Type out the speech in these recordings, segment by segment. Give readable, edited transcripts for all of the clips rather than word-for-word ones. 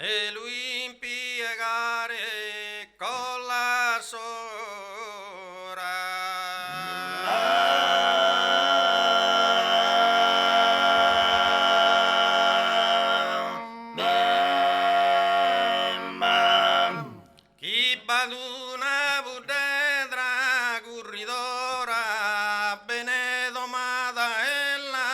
e lui impiegare con la sora. Chi baduna budedra curridora bene domada e la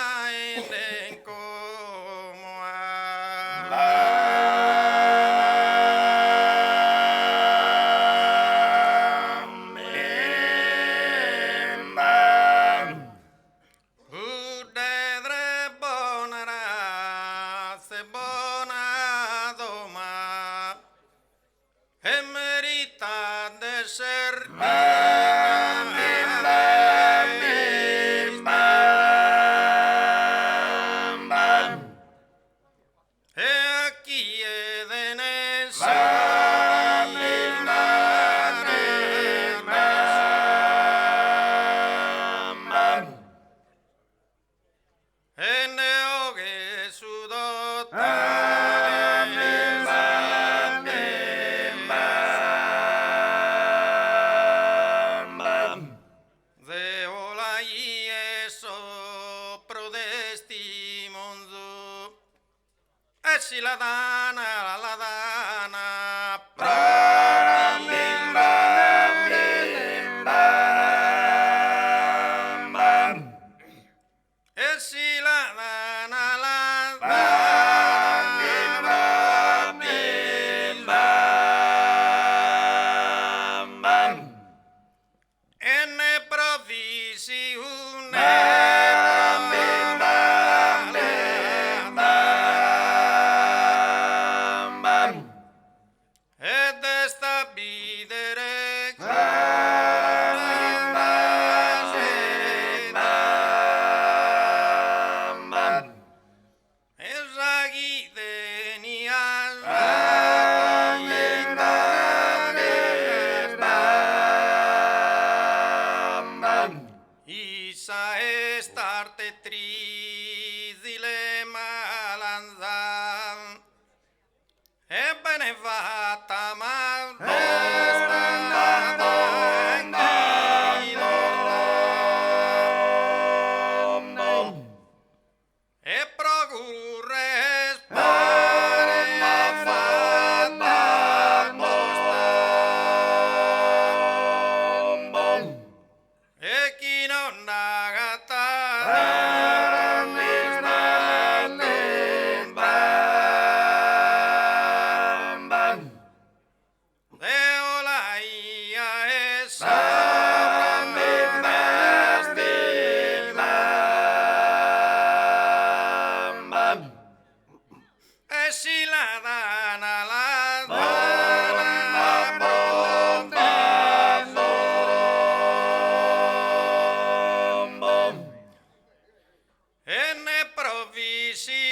Budedre bonara se bona doma e merita de ser e aquí è de e ne oghe de ola y eso prodesti monzo e si la dana e si la dana e ne provvisi ed esta bidere esagi denias isa estarte trizile malanzan e bene fatta mal e procurre e chi non e si la dana e ne provvisi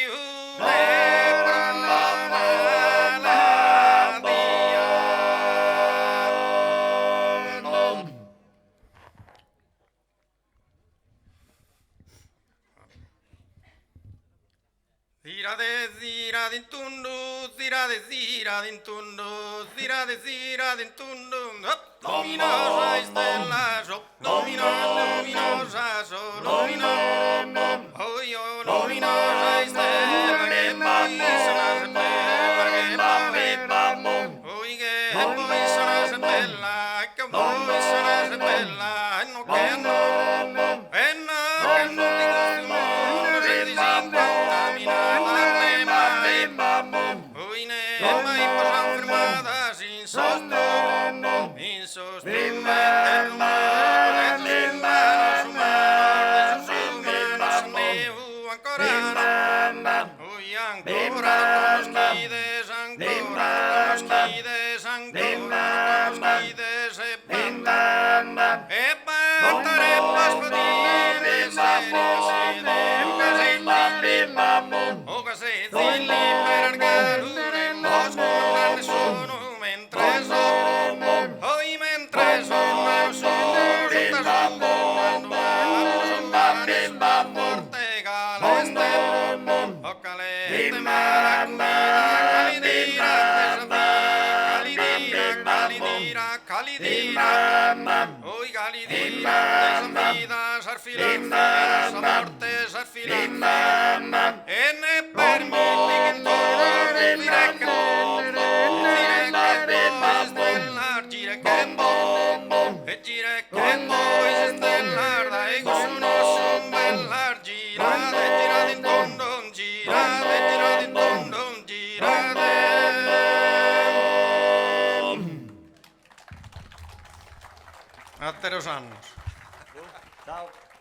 zira dintundu, luminosa stella, luminosa, oh io luminosa stella, che poi sarà bella, oh che poi sarà bella, che poi sarà bella, e no che no ti costumo, se ti si Oi ne mai pasan fermada sin sostén, Oi ancora toschides e pantare paspadines o che se zilli per argalure non nessuno mentre sono gira. Oi gali di san vita, sarfilanda, sa morte, sarfilanda. E ne permetti che torre virecca, poi stellar, gira che e gira che poi stellar, dai sono son bellar, girate, girate in tondo, girate, girate in tondo, girate. A te los annos. Ciao.